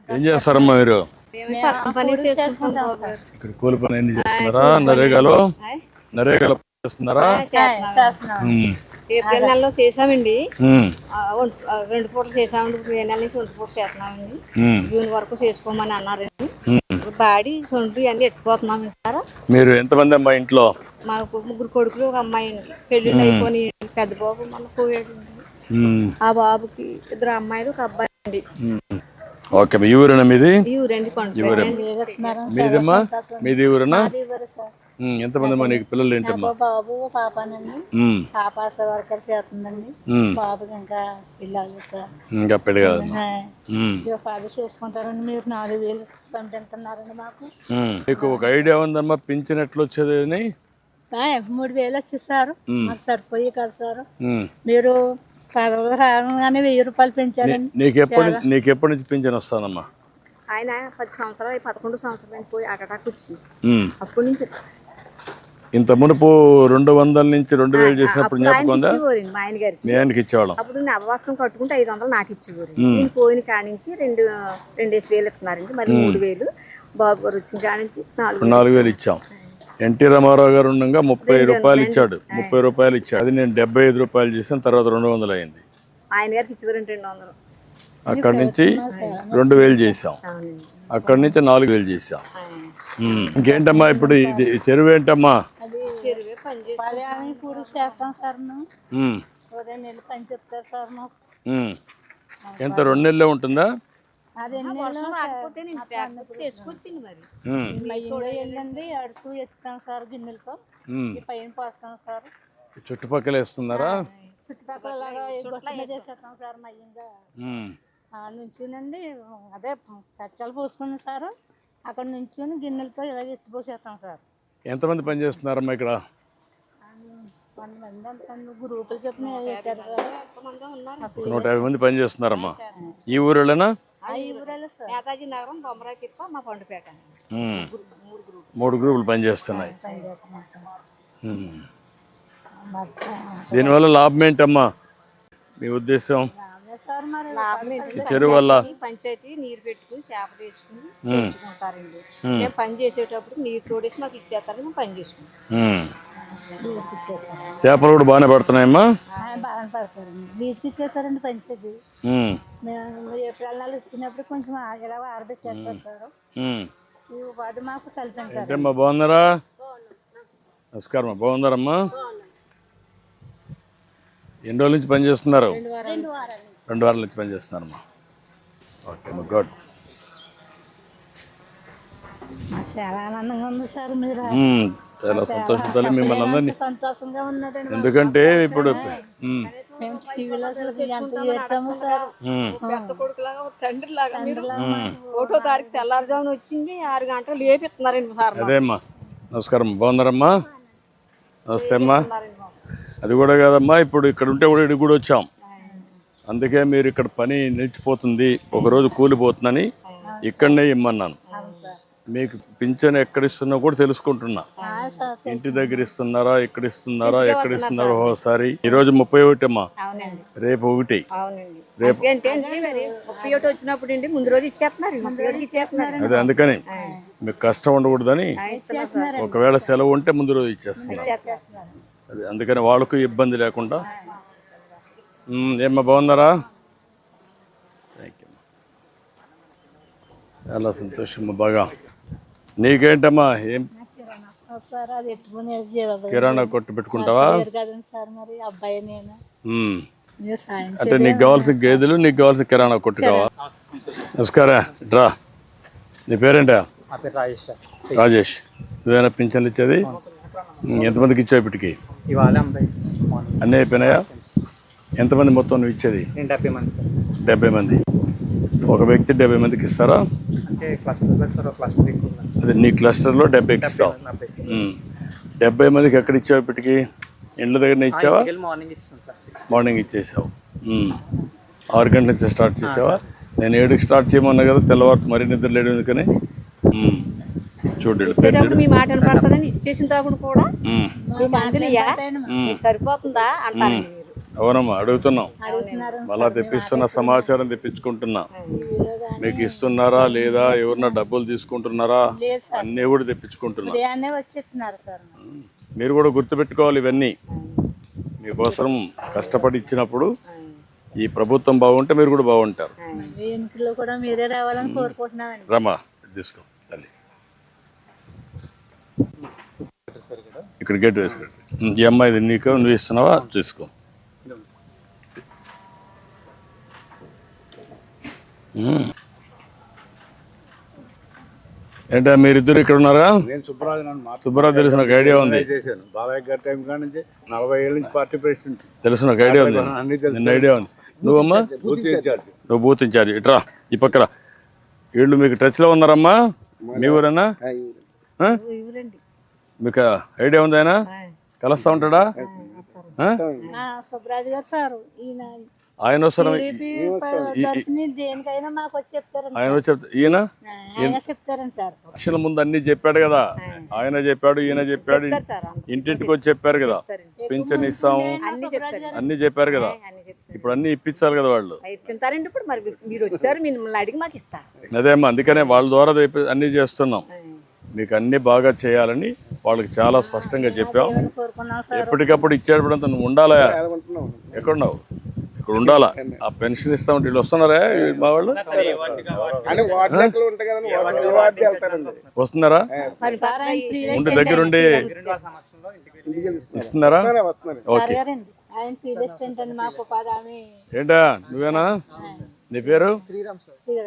ఏం చేస్తారమ్మా మీరు? ఇక్కడ కూలి పని ఎన్ని చేస్తున్నారా? నరేగాలో చేస్తున్నారా? ఏప్రిల్ నెలలో చేసామండి, 2 పూటలు చేసామండి. ఇప్పుడు ఏ నెల నుంచి 2 పూటలు చేస్తున్నామండి. జూన్ వరకు చేసుకోమని అన్నారండి. బాడీ సొంటు అన్ని ఎత్తుకోతున్నాం సార్. మీరు ఎంతమంది అమ్మా ఇంట్లో? మాకు 3 కొడుకులు, ఒక అమ్మాయి అండి. పెళ్లిళ్ళు అయిపోయి పెద్ద బాబు మన పోయాడు. ఆ బాబుకి 2 అమ్మాయిలు, ఒక అబ్బాయి అండి. ఓకే, మీ ఊరేనా మీది? ఈ ఊరండి. మీదమ్మా? మీది ఊరేనా? ఎంతమంది అమ్మా నీకు పిల్లలు? ఏంటమ్మా? బాబు పాపనండి. పాప వర్కర్ చేస్తుందండి. బాబుకి ఇంకా పిల్లలు సార్. ఇంకా పెళ్లి కాదు. ఫాదర్ చేసుకుంటారండి. మీరు 4,000 పంపిస్తున్నారండి మాకు. మీకు ఒక ఐడియా ఉందమ్మా పింఛన్ ఎట్లా వచ్చేది అని? 3,000 వచ్చేసారు. మాకు సరిపోయి కదా సార్. మీరు రాగానే 1,000 రూపాయలు పెంచారండి. నీకెప్పటి నుంచి పింఛన్ వస్తానమ్మా? ఆయన 10 సంవత్సరాలు, 11 సంవత్సరాలు పోయి అటాక్ వచ్చింది. అప్పటి నుంచి ఇంత మునుపు 200 నుంచి 2,000 చేసినప్పుడు జ్ఞాపకం ఉందా? మీ ఆయనకి ఇచ్చేవాళ్ళం. అప్పుడు నవవాస్తవం కట్టుకుంటే 500 నాకు ఇచ్చేవారు. నేను పోయిన కాడి నుంచి 2,000 ఇస్తున్నారండి. మరి 3,000 బాబు గారు వచ్చిన కాడి నుంచి 4,000 ఇచ్చాం. ఎన్టీ రామారావు గారు ఉండగా 30 రూపాయలు ఇచ్చాడు. 30 రూపాయలు ఇచ్చాడు. అది నేను 75 రూపాయలు చేసాను. తర్వాత 200 అయింది. ఆయన గారికి ఇచ్చేవారు 200. అక్కడి నుంచి 2,000 చేసాం. అక్కడి నుంచి 4,000 చేసాం. ఇంకేంటమ్మా ఇప్పుడు ఇది చెరువు ఏంటమ్మా? ఎంత 2 నెలలే ఉంటుందా? అడుగు ఎత్తుతాం సార్ గిన్నెలతో. పైన పోస్తాం సార్. చుట్టుపక్కల వేస్తున్నారా? చుట్టుపక్కల చేసేస్తాం సార్. మయ్యంగా నుంచునండి. అదే కచ్చాలు పోసుకుని సార్. అక్కడ నుంచుని గిన్నెలతో ఇలాగ ఎత్తిపోసేస్తాం సార్. ఎంతమంది పని చేస్తున్నారమ్మా ఇక్కడ? గ్రూపులు చెప్పిన 150 మంది పని చేస్తున్నారమ్మా. ఈ ఊరేనా? నేతాజీ నగరం, బొమ్మరాయి తిప్ప, మా పండుపేట. 3 గ్రూపులు పనిచేస్తున్నాయి. దీనివల్ల లాభం ఏంటమ్మా మీ ఉద్దేశం? చెరువు వల్ల పంచాయతీ నీరు పెట్టుకుని చేప వేసుకుని తెచ్చుకుంటారండి. మేము పని చేసేటప్పుడు నీరు తోడేసి మాకు ఇచ్చేస్తారని మేము పని చేసుకుంటాం. చేపలు కూడా బాగానే పడుతున్నాయమ్మా? బాగానే పడతారండి. బీచ్కి ఇచ్చేస్తారండి పంచాయతీ. ఏప్రిల్ నెల వచ్చినప్పుడు కొంచెం ఇలా ఆరబెట్టేస్తారు. వాటి మాకు కలిపి. బాగున్నారా? నమస్కారం. బాగున్నారమ్మా? ఎన్ని రోజుల నుంచి పని చేస్తున్నారు? 2 వారాల నుంచి పని చేస్తున్నారమ్మా. Okay, good. చాలా ఆనందంగా ఉంది సార్. మీరు చాలా సంతోషంతో మిమ్మల్ని అందరినీ. సంతోషంగా ఉన్నదండి. ఎందుకంటే ఇప్పుడు మేము టీవీలో ఎంత చేసాము సార్. తండ్రి లాగా 1వ తారీఖు తెల్లారుజామున వచ్చింది, 6 గంటలు లేపిస్తున్నారండి సార్. అదేమ్మా. నమస్కారం. బాగున్నారమ్మా? నమస్తే అమ్మా. అది కూడా కాదమ్మా, ఇప్పుడు ఇక్కడ ఉంటే కూడా ఇక్కడికి కూడా వచ్చాం. అందుకే మీరు ఇక్కడ పని నిలిచిపోతుంది, ఒకరోజు కూలిపోతుందని ఇక్కడనే ఇమ్మన్నాను. మీకు పింఛన్ ఎక్కడ ఇస్తున్నా కూడా తెలుసుకుంటున్నా. ఇంటి దగ్గర ఇస్తున్నారా, ఇక్కడ ఇస్తున్నారా, ఎక్కడ ఇస్తున్నారో ఒకసారి. ఈరోజు 31 అమ్మా, రేపు 1. రేపు వచ్చినప్పుడు ముందు రోజు ఇచ్చేస్తున్నారు. అదే అందుకని మీకు కష్టం ఉండకూడదని ఒకవేళ సెలవు ఉంటే ముందు రోజు ఇచ్చేస్తున్నారు. అదే అందుకని వాళ్ళకు ఇబ్బంది లేకుండా. ఏమ్మా బాగున్నారా? Thank you. చాలా సంతోషమ్మా. బాగా. నీకేంటమ్మా? ఏం కిరాణా కొట్టు పెట్టుకుంటావా? అంటే నీకు కావాల్సిన గేదెలు, నీకు కావాల్సిన కిరాణా కొట్టు కావా? నమస్కారం. రా, నీ పేరేంటా? రాజేష్. నువ్వేనా పింఛన్లు ఇచ్చేది? ఎంతమందికి ఇచ్చావు ఇప్పటికి? అన్నీ అయిపోయినాయా? ఎంతమంది మొత్తం నువ్వు ఇచ్చేది? 70 మంది. ఒక వ్యక్తి 70 మందికి ఇస్తారా? అదే నీ క్లస్టర్లో 70కి ఇస్తావు. 70 మందికి ఎక్కడ ఇచ్చావు ఇప్పటికి? ఇండ్ల దగ్గరనే ఇచ్చావా? మార్నింగ్ ఇచ్చేసావు. 6 గంటల నుంచి స్టార్ట్ చేసావా? నేను 7కి స్టార్ట్ చేయమన్నా కదా, తెల్లవారు మరీ నిద్ర లేడు. ఎందుకని చూడండి, మీ మాట వినపడుతుందని ఇచ్చేసిన తర్వాత కూడా సరిపోతుందా అంటారు. అవునమ్మా, అడుగుతున్నాం. మళ్ళా తెప్పిస్తున్న సమాచారం తెప్పించుకుంటున్నా. మీకు ఇస్తున్నారా లేదా, ఎవరన్నా డబ్బులు తీసుకుంటున్నారా? లేదు సార్, అన్నీ కూడా తెప్పించుకుంటున్నారు. ఉదయాన్నే వచ్చేస్తున్నారు సార్. మీరు కూడా గుర్తుపెట్టుకోవాలి ఇవన్నీ. మీకోసం కష్టపడి ఇచ్చినప్పుడు ఈ ప్రభుత్వం బాగుంటే మీరు కూడా బాగుంటారు. మీ ఇంట్లో కూడా మీరే రావాలని కోరుకుంటున్నామండి. రమా తీసుకో తల్లి, ఇక్కడ గేట్ వేసుకోండి. ఈ అమ్మాయిది నీకు, నువ్వు ఇస్తున్నావా? చూసుకో. ఏంటా మీరిద్దరు ఇక్కడ ఉన్నారా? నేను సుబ్బరాజు సుబ్బరాజు తెలుసు, నాకు ఐడియా ఉంది. చేశాను బాలయ్య గారి టైం కాడి నుంచి 40 ఏళ్ళ నుంచి పార్టీ ప్రెసిడెంట్. తెలుసు, నాకు ఐడియా ఉంది. అన్ని తెలుసు. నిన్న ఐడియా ఉంది. నువ్వమ్మా? Booth in charge. నువ్వు బూత్ ఇన్ఛార్జ్. ఇట్రా ఈ పక్కన. వీళ్ళు మీకు టచ్లో ఉన్నారమ్మా? మీ ఊరేనా? ఇవ్వరండి. మీకు ఐడియా ఉంది? ఆయన కలుస్తూ ఉంటాడా? సుబ్రాజు గారు సార్, ఈయన ఆయన వస్తారా? దేనికైనా మాకు వచ్చి చెప్తారండి. ఆయన వచ్చి ఈయన ఆయన చెప్తారండి సార్. అసలు ముందు అన్ని చెప్పాడు కదా, ఆయన చెప్పాడు, ఈయన చెప్పాడు, ఇంటింటికి వచ్చి చెప్పారు కదా, పింఛన్ ఇస్తాము అన్ని చెప్పారు కదా. ఇప్పుడు అన్ని ఇప్పించాలి కదా వాళ్ళు. తింటారండి. ఇప్పుడు మరి మీరు వచ్చారు, మిమ్మల్ని అడిగి మాకు ఇస్తారు. అదేమ్మా, అందుకనే వాళ్ళ ద్వారా అన్ని చేస్తున్నాం. మీకు అన్ని బాగా చేయాలని వాళ్ళకి చాలా స్పష్టంగా చెప్పాం. ఎప్పటికప్పుడు ఇచ్చేటప్పుడు నువ్వు ఉండాలా? ఎక్కడున్నావు? ఇక్కడ ఉండాలా. ఆ పెన్షన్ ఇస్తామంటే వీళ్ళు వస్తున్నారా? మా వాళ్ళు వస్తున్నారా? ఉండి దగ్గరుండి ఇస్తున్నారా? ఓకే. ఏంటా నువ్వేనా? నీ పేరు?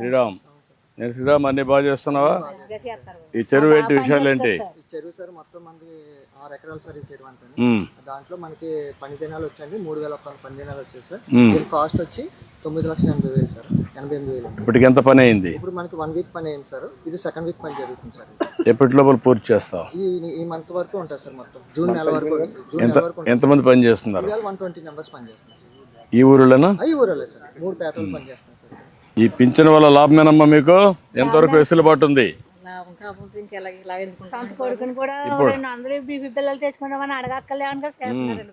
శ్రీరామ్. నేను శ్రీరామ్, అన్ని బాగా చేస్తున్నావా? ఈ చెరువు ఏంటి, విషయాలు ఏంటి? చెరువు సార్ మొత్తం మనకి 6 ఎకరాలు సార్. ఈ చెరువు అంతా దాంట్లో మనకి పని దినాలు వచ్చండి 3000 పని దినాలు వచ్చాయి సార్. దీని కాస్ట్ వచ్చి 9,80,000 సార్. 88,000. ఇప్పటికి ఎంత పని అయింది? ఇప్పుడు మనకి 1 వీక్ పని అయింది సార్. ఇది సెకండ్ వీక్ పని జరుగుతుంది సార్. ఎప్పటి లోపల పూర్తి చేస్తావు? ఈ మంత్ వరకు ఉంటుంది సార్. మొత్తం జూన్ నెల వరకు. ఎంతమంది పని చేస్తున్నారు? 120 మెంబర్స్ పని చేస్తున్నారు సార్. ఈ ఊరిలోనా? ఈ ఊరలే సార్. 3 పేటలు పని చేస్తున్నారు సార్. ఈ పింఛన్ వల్ల లాభమేనమ్మా మీకు? ఎంతవరకు వెసులుబాటు ఉంది? కొడుకుని కూడా అందరూ బీపీ పిల్లలు తెచ్చుకుందామని అడగక్కలేమని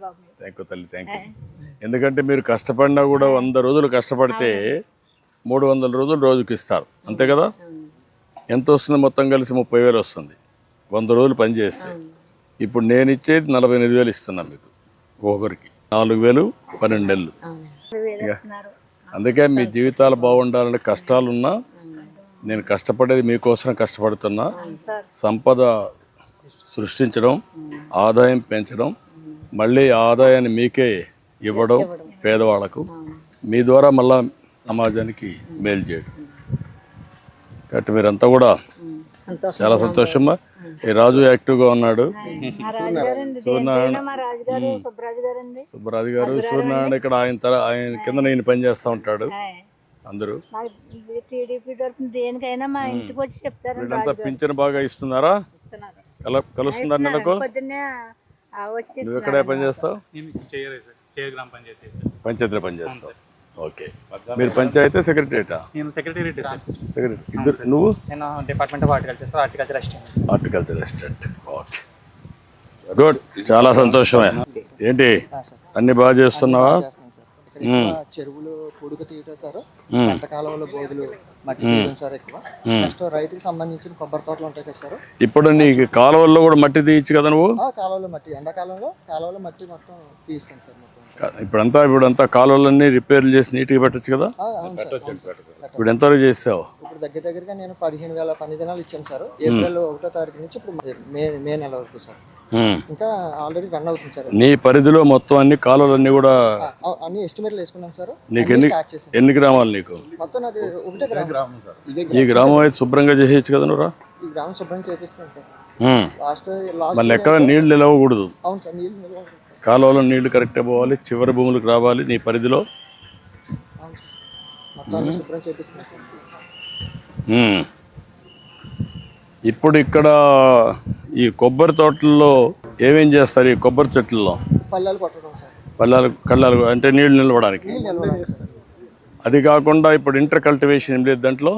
బాబు. థ్యాంక్ యూ తల్లి, థ్యాంక్ యూ. ఎందుకంటే మీరు కష్టపడినా కూడా 100 రోజులు కష్టపడితే 300 రోజులు రోజుకి ఇస్తారు, అంతే కదా? ఎంత వస్తుంది? మొత్తం కలిసి 30,000 వస్తుంది 100 రోజులు పని చేస్తే. ఇప్పుడు నేను ఇచ్చేది 48,000 ఇస్తున్నా మీకు ఒకరికి. 4,000 12 నెలలు. అందుకే మీ జీవితాలు బాగుండాలని కష్టాలున్నా, నేను కష్టపడేది మీకోసం కష్టపడుతున్నా. సంపద సృష్టించడం, ఆదాయం పెంచడం, మళ్ళీ ఆదాయాన్ని మీకే ఇవ్వడం పేదవాళ్లకు, మీ ద్వారా మళ్ళా సమాజానికి మేలు చేయడం. కాబట్టి మీరంతా కూడా చాలా సంతోషమా. ఈ రాజు యాక్టివ్గా ఉన్నాడు. సుబ్బరాజు గారు, సూర్యనారాయణ ఇక్కడ ఆయన కింద నేను పని చేస్తూ ఉంటాడు. అందరూ వీళ్ళంతా పింఛన్ బాగా ఇస్తున్నారా? కలుస్తున్నారు నెలకు? నువ్వు ఎక్కడే పని చేస్తావు? పంచాయతీలో పని చేస్తావు. ఓకే. మీరు పంచాయతీ సెక్రటరీటా? ఇద్దరు. నువ్వు? Department of horticulture assistant. Okay, good. చాలా సంతోషమే. ఏంటి అన్ని బాగా చేస్తున్నావా? చెరువులు పొడుగు తీయటం సార్. పంట కాలంలో బోధులు మట్టి తీయడం సార్ ఎక్కువ. నెక్స్ట్ రైతుకి సంబంధించిన కొబ్బరి తోటలు ఉంటాయి కదా సార్. ఇప్పుడు నీకు కాలువల్లో కూడా మట్టి తీయచ్చు కదా నువ్వు? కాలువలో మట్టి, ఎండాకాలంలో కాలువలో మట్టి మొత్తం తీస్తాను సార్. ఇప్పుడంతా కాలువలన్నీ రిపేర్లు చేసి నీట్గా పెట్టచ్చు కదా? ఇప్పుడు ఎంతవరకు చేసావు? ఇప్పుడు దగ్గరగా నేను 15,000 పని దినాలు ఇచ్చాను సార్. ఏప్రిల్ 1వ తారీఖు నుంచి ఇప్పుడు మే నెల వరకు సార్. ఇంకా ఆల్రెడీ రన్ అవుతుంది సార్. నీ పరిధిలో మొత్తం అన్ని కాలువలన్నీ కూడా అన్ని ఎస్టిమేట్లు వేసుకున్నాను సార్. నీకు ఎన్ని గ్రామాలు? నీకు మొత్తం అది ఒకటే గ్రామం సార్. ఈ గ్రామం అయితే శుభ్రంగా చేసేయచ్చు కదా నువ్వు? ఈ గ్రామం శుభ్రం చేపిస్తాను సార్. మళ్ళీ ఎక్కడ నీళ్లు నిలవకూడదు. అవును సార్, నీళ్ళు నిలవ. కాలువలో నీళ్లు కరెక్ట్గా పోవాలి, చివరి భూములకు రావాలి నీ పరిధిలో. శుభ్రం చేపిస్తాను సార్. ఇప్పుడు ఇక్కడ ఈ కొబ్బరి తోటల్లో ఏమేం చేస్తారు? ఈ కొబ్బరి చెట్లలో పళ్ళాలు కొట్టడం సార్. కళ్ళాలు అంటే నీళ్లు నిలవడానికి. సార్. అది కాకుండా ఇప్పుడు ఇంటర్ కల్టివేషన్ ఏం లేదు దాంట్లో?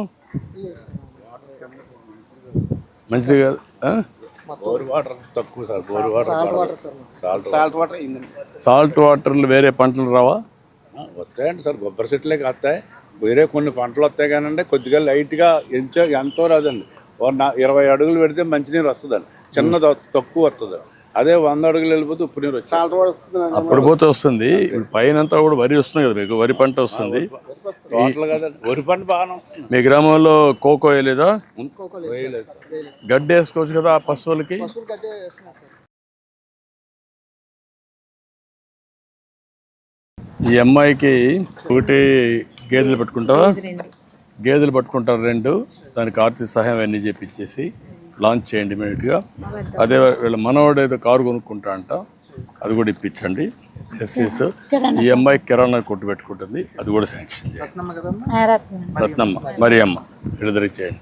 మంచిది కాదు. సాల్ట్ వాటర్ సాల్ట్ వాటర్లు వేరే పంటలు రావా? వస్తాయండి సార్. కొబ్బరి చెట్లే కాస్తాయి. వేరే కొన్ని పంటలు వస్తాయి కానండి కొద్దిగా లైట్గా ఎంతో రాదండి 20 అడుగులు పెడితే మంచినీరు వస్తుందండి, చిన్న తక్కువ వస్తుంది. అదే 100 అడుగులు వెళ్ళిపోతే ఉప్పు నీరు వస్తుంది. అప్పుడు పోతే వస్తుంది. ఇప్పుడు పైన అంతా కూడా వరి వస్తుంది కదా, మీకు వరి పంట వస్తుంది. తోటలు కదండి, వరి పంట బాగానే వస్తుంది. మీ గ్రామంలో కోకో వేయలేదా? వేయలేదు. గడ్డి వేసుకోవచ్చు కదా ఆ పశువులకి. పశువులు గడ్డి వేస్తున్నారు సార్. ఈ అమ్మాయికి ఒకటి గేదెలు పెట్టుకుంటావా? గేదెలు పట్టుకుంటారు 2, దానికి ఆర్థిక సహాయం అన్నీ చేపించేసి లాంచ్ చేయండి ఇమీడియట్గా. అదే వీళ్ళ మనవాడు ఏదో కారు కొనుక్కుంటా అంట, అది కూడా ఇప్పించండి. ఎస్ఎస్ ఈ అమ్మాయి కిరాణా కొట్టు పెట్టుకుంటుంది, అది కూడా శాంక్షన్ చేయండి. రత్నమ్మ కదమ్మా. రత్నమ్మ, మరియమ్మ, విడుదల చేయండి.